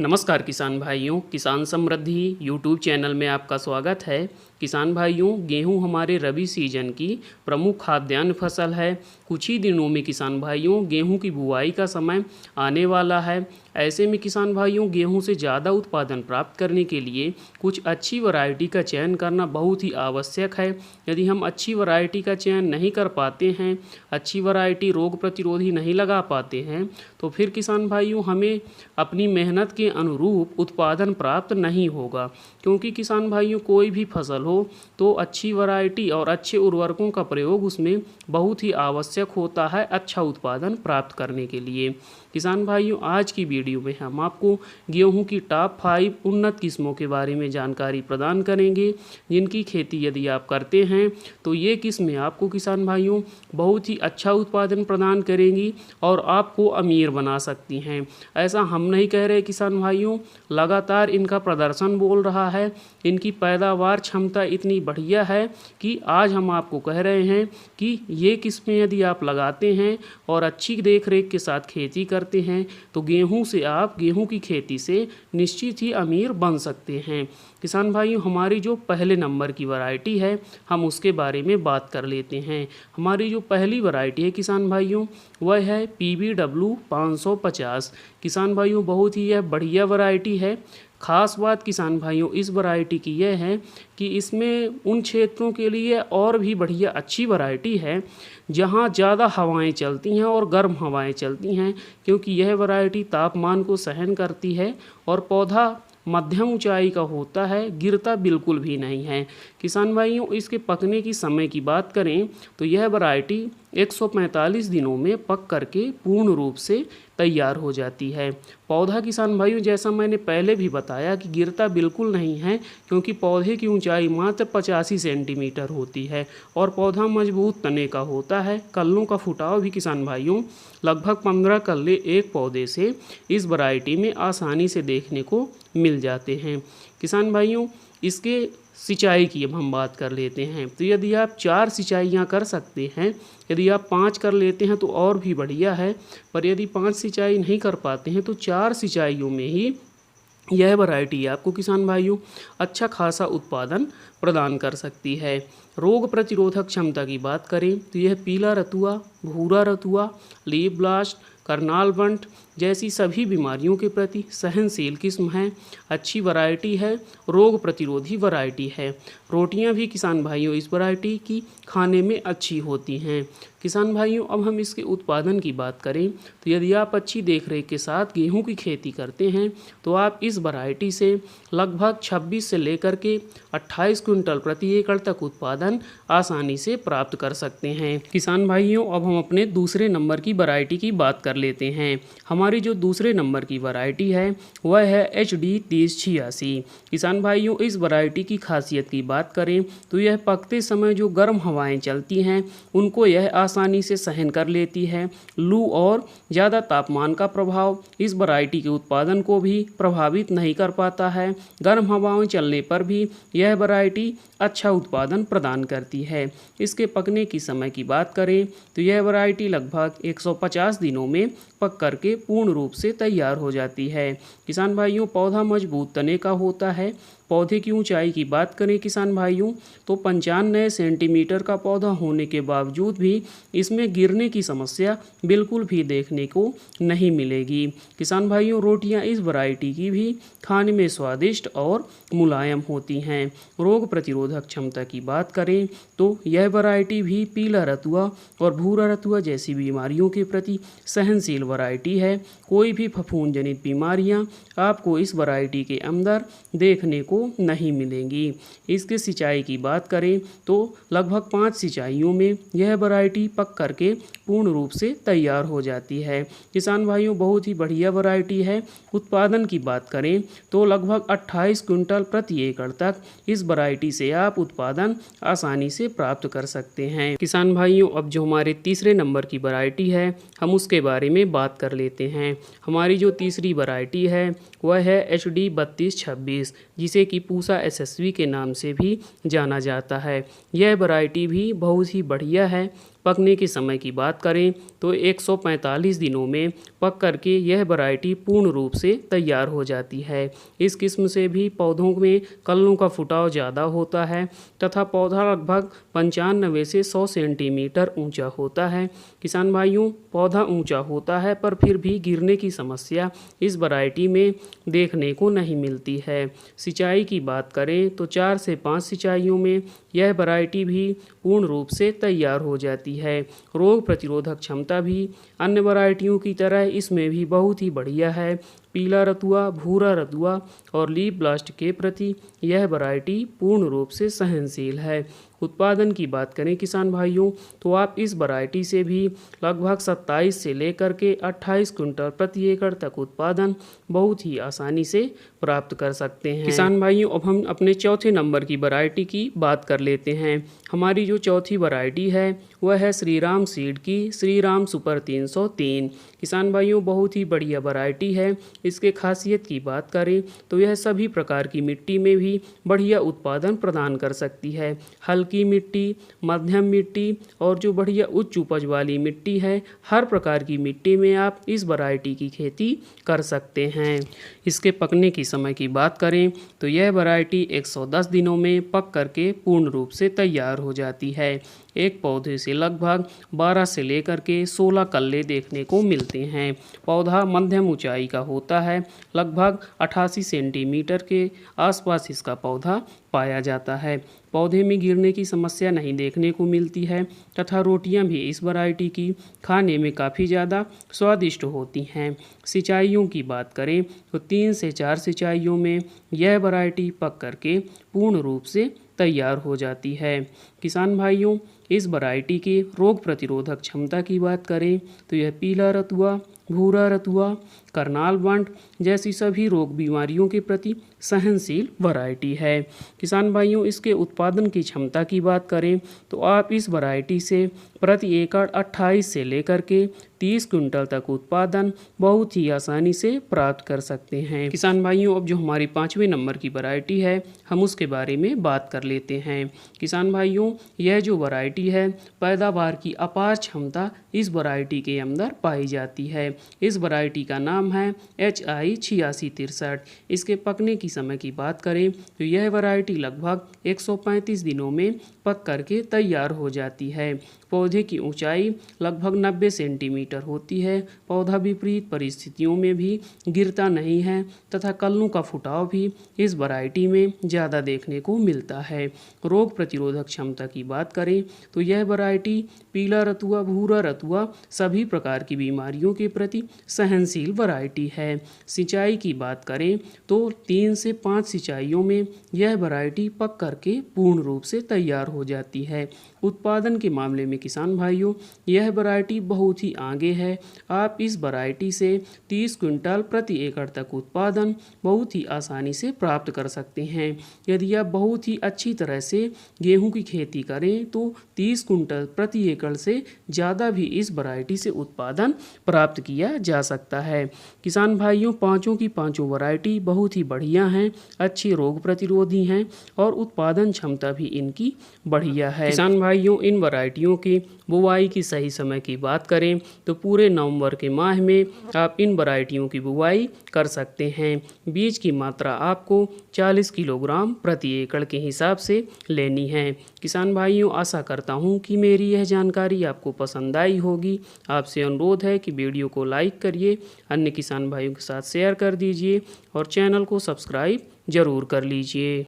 नमस्कार किसान भाइयों, किसान समृद्धि यूट्यूब चैनल में आपका स्वागत है। किसान भाइयों, गेहूं हमारे रबी सीजन की प्रमुख खाद्यान्न फसल है। कुछ ही दिनों में किसान भाइयों गेहूं की बुआई का समय आने वाला है। ऐसे में किसान भाइयों गेहूं से ज़्यादा उत्पादन प्राप्त करने के लिए कुछ अच्छी वैरायटी का चयन करना बहुत ही आवश्यक है। यदि हम अच्छी वैरायटी का चयन नहीं कर पाते हैं, अच्छी वैरायटी रोग प्रतिरोधी नहीं लगा पाते हैं, तो फिर किसान भाइयों हमें अपनी मेहनत के अनुरूप उत्पादन प्राप्त नहीं होगा। क्योंकि किसान भाइयों कोई भी फसल हो तो अच्छी वैरायटी और अच्छे उर्वरकों का प्रयोग उसमें बहुत ही आवश्यक होता है अच्छा उत्पादन प्राप्त करने के लिए। किसान भाइयों, आज की वीडियो में हम आपको गेहूं की टॉप 5 उन्नत किस्मों के बारे में जानकारी प्रदान करेंगे, जिनकी खेती यदि आप करते हैं तो ये किस्में आपको किसान भाइयों बहुत ही अच्छा उत्पादन प्रदान करेंगी और आपको अमीर बना सकती हैं। ऐसा हम नहीं कह रहे किसान भाइयों, लगातार इनका प्रदर्शन बोल रहा है। इनकी पैदावार क्षमता इतनी बढ़िया है कि आज हम आपको कह रहे हैं कि ये किस्में यदि आप लगाते हैं और अच्छी देख रेख के साथ खेती करते हैं तो गेहूं की खेती से निश्चित ही अमीर बन सकते हैं। किसान भाइयों, हमारी जो पहले नंबर की वैरायटी है हम उसके बारे में बात कर लेते हैं। हमारी जो पहली वैरायटी है किसान भाइयों वह है PBW 550। किसान भाइयों बहुत ही यह बढ़िया वैरायटी है। ख़ास बात किसान भाइयों इस वैरायटी की यह है कि इसमें उन क्षेत्रों के लिए और भी बढ़िया अच्छी वैरायटी है जहां ज़्यादा हवाएं चलती हैं और गर्म हवाएं चलती हैं, क्योंकि यह वैरायटी तापमान को सहन करती है और पौधा मध्यम ऊंचाई का होता है, गिरता बिल्कुल भी नहीं है। किसान भाइयों, इसके पकने की समय की बात करें तो यह वैरायटी 145 दिनों में पक करके पूर्ण रूप से तैयार हो जाती है। पौधा किसान भाइयों जैसा मैंने पहले भी बताया कि गिरता बिल्कुल नहीं है, क्योंकि पौधे की ऊंचाई मात्र 85 सेंटीमीटर होती है और पौधा मजबूत तने का होता है। कल्लों का फुटाव भी किसान भाइयों लगभग 15 कल्ले एक पौधे से इस वैरायटी में आसानी से देखने को मिल जाते हैं। किसान भाइयों, इसके सिंचाई की अब हम बात कर लेते हैं तो यदि आप 4 सिंचाइयाँ कर सकते हैं, यदि आप 5 कर लेते हैं तो और भी बढ़िया है, पर यदि 5 सिंचाई नहीं कर पाते हैं तो 4 सिंचाइयों में ही यह वैरायटी आपको किसान भाइयों अच्छा खासा उत्पादन प्रदान कर सकती है। रोग प्रतिरोधक क्षमता की बात करें तो यह पीला रतुआ, भूरा रतुआ, लीफ ब्लास्ट, करनाल बंट जैसी सभी बीमारियों के प्रति सहनशील किस्म है। अच्छी वैरायटी है, रोग प्रतिरोधी वैरायटी है। रोटियां भी किसान भाइयों इस वैरायटी की खाने में अच्छी होती हैं। किसान भाइयों, अब हम इसके उत्पादन की बात करें तो यदि आप अच्छी देखरेख के साथ गेहूं की खेती करते हैं तो आप इस वैरायटी से लगभग 26 से लेकर के 28 क्विंटल प्रति एकड़ तक उत्पादन आसानी से प्राप्त कर सकते हैं। किसान भाइयों, अब हम अपने दूसरे नंबर की वैरायटी की बात कर लेते हैं। हमारी जो दूसरे नंबर की वैरायटी है वह है HD 3086। किसान भाइयों, इस वैरायटी की खासियत की बात करें तो यह पकते समय जो गर्म हवाएं चलती हैं उनको यह आसानी से सहन कर लेती है। लू और ज़्यादा तापमान का प्रभाव इस वैरायटी के उत्पादन को भी प्रभावित नहीं कर पाता है। गर्म हवाएं चलने पर भी यह वैरायटी अच्छा उत्पादन प्रदान करती है। इसके पकने की समय की बात करें तो यह वैरायटी लगभग 150 दिनों में पक करके पूर्ण रूप से तैयार हो जाती है। किसान भाइयों, पौधा मजबूत तने का होता है। पौधे की ऊंचाई की बात करें किसान भाइयों तो 95 सेंटीमीटर का पौधा होने के बावजूद भी इसमें गिरने की समस्या बिल्कुल भी देखने को नहीं मिलेगी। किसान भाइयों, रोटियां इस वैरायटी की भी खाने में स्वादिष्ट और मुलायम होती हैं। रोग प्रतिरोधक क्षमता की बात करें तो यह वैरायटी भी पीला रतुआ और भूरा रतुआ जैसी बीमारियों के प्रति सहनशील वैरायटी है। कोई भी फफूंद जनित बीमारियां आपको इस वैरायटी के अंदर देखने को नहीं मिलेंगी। इसके सिंचाई की बात करें तो लगभग 5 सिंचाइयों में यह वैरायटी पक करके पूर्ण रूप से तैयार हो जाती है। किसान भाइयों, बहुत ही बढ़िया वैरायटी है। उत्पादन की बात करें तो लगभग 28 क्विंटल प्रति एकड़ तक इस वैरायटी से आप उत्पादन आसानी से प्राप्त कर सकते हैं। किसान भाइयों, अब जो हमारे तीसरे नंबर की वैरायटी है हम उसके बारे में बात कर लेते हैं। हमारी जो तीसरी वैरायटी है वह है HD 3226, जिसे कि पूसा SSV के नाम से भी जाना जाता है। यह वैरायटी भी बहुत ही बढ़िया है। पकने के समय की बात करें तो 145 दिनों में पक करके यह वैरायटी पूर्ण रूप से तैयार हो जाती है। इस किस्म से भी पौधों में कलनों का फुटाव ज़्यादा होता है तथा पौधा लगभग 95 से 100 सेंटीमीटर ऊंचा होता है। किसान भाइयों, पौधा ऊंचा होता है पर फिर भी गिरने की समस्या इस वैरायटी में देखने को नहीं मिलती है। सिंचाई की बात करें तो 4 से 5 सिंचाइयों में यह वैरायटी भी पूर्ण रूप से तैयार हो जाती है। रोग प्रतिरोधक क्षमता भी अन्य वैरायटियों की तरह इसमें भी बहुत ही बढ़िया है। पीला रतुआ, भूरा रतुआ और लीफ ब्लास्ट के प्रति यह वैरायटी पूर्ण रूप से सहनशील है। उत्पादन की बात करें किसान भाइयों तो आप इस वैरायटी से भी लगभग 27 से लेकर के 28 कुंटल प्रति एकड़ तक उत्पादन बहुत ही आसानी से प्राप्त कर सकते हैं। किसान भाइयों, अब हम अपने चौथे नंबर की वैरायटी की बात कर लेते हैं। हमारी जो चौथी वैरायटी है वह है श्रीराम सीड की श्रीराम सुपर 303। किसान भाइयों, बहुत ही बढ़िया वैरायटी है। इसके खासियत की बात करें तो यह सभी प्रकार की मिट्टी में भी बढ़िया उत्पादन प्रदान कर सकती है। हल्की मिट्टी, मध्यम मिट्टी और जो बढ़िया उच्च उपज वाली मिट्टी है, हर प्रकार की मिट्टी में आप इस वैरायटी की खेती कर सकते हैं। इसके पकने की समय की बात करें तो यह वैरायटी 110 दिनों में पक करके पूर्ण रूप से तैयार हो जाती है। एक पौधे से लगभग 12 से लेकर के 16 कल्ले देखने को मिलते हैं। पौधा मध्यम ऊंचाई का होता है, लगभग 88 सेंटीमीटर के आसपास इसका पौधा पाया जाता है। पौधे में गिरने की समस्या नहीं देखने को मिलती है तथा रोटियां भी इस वैरायटी की खाने में काफ़ी ज़्यादा स्वादिष्ट होती हैं। सिंचाइयों की बात करें तो 3 से 4 सिंचाइयों में यह वैरायटी पक करके पूर्ण रूप से तैयार हो जाती है। किसान भाइयों, इस वैरायटी के रोग प्रतिरोधक क्षमता की बात करें तो यह पीला रतुआ, भूरा रतुआ, करनाल बंट जैसी सभी रोग बीमारियों के प्रति सहनशील वैरायटी है। किसान भाइयों, इसके उत्पादन की क्षमता की बात करें तो आप इस वैरायटी से प्रति एकड़ 28 से लेकर के 30 कुंटल तक उत्पादन बहुत ही आसानी से प्राप्त कर सकते हैं। किसान भाइयों, अब जो हमारी 5वें नंबर की वैरायटी है हम उसके बारे में बात कर लेते हैं। किसान भाइयों, यह जो वैरायटी है पैदावार की अपार क्षमता इस वैरायटी के अंदर पाई जाती है। इस वैरायटी का नाम है HI 8663। इसके पकने की समय की बात करें तो यह वैरायटी लगभग 135 दिनों में पक करके तैयार हो जाती है। पौधे की ऊंचाई लगभग 90 सेंटीमीटर होती है। पौधा विपरीत परिस्थितियों में भी गिरता नहीं है तथा कलनों का फुटाव भी इस वैरायटी में ज़्यादा देखने को मिलता है। रोग प्रतिरोधक क्षमता की बात करें तो यह वैरायटी पीला रतुआ, भूरा रतुआ सभी प्रकार की बीमारियों के प्रति सहनशील वैरायटी है। सिंचाई की बात करें तो 3 से 5 सिंचाइयों में यह वैरायटी पक करके पूर्ण रूप से तैयार हो जाती है। उत्पादन के मामले में किसान भाइयों, यह वैरायटी बहुत ही आगे है। आप इस वैरायटी से 30 क्विंटल प्रति एकड़ तक उत्पादन बहुत ही आसानी से प्राप्त कर सकते हैं। यदि आप बहुत ही अच्छी तरह से गेहूं की खेती करें तो 30 कुंटल प्रति एकड़ से ज़्यादा भी इस वैरायटी से उत्पादन प्राप्त किया जा सकता है। किसान भाइयों, पाँचों की पाँचों वैरायटी बहुत ही बढ़िया हैं, अच्छी रोग प्रतिरोधी हैं और उत्पादन क्षमता भी इनकी बढ़िया है। किसान भाइयों, इन वैरायटियों की बुवाई की सही समय की बात करें तो पूरे नवंबर के माह में आप इन वैरायटियों की बुवाई कर सकते हैं। बीज की मात्रा आपको 40 किलोग्राम प्रति एकड़ के हिसाब से लेनी है। किसान भाइयों, आशा करता हूं कि मेरी यह जानकारी आपको पसंद आई होगी। आपसे अनुरोध है कि वीडियो को लाइक करिए, अन्य किसान भाइयों के साथ शेयर कर दीजिए और चैनल को सब्सक्राइब जरूर कर लीजिए।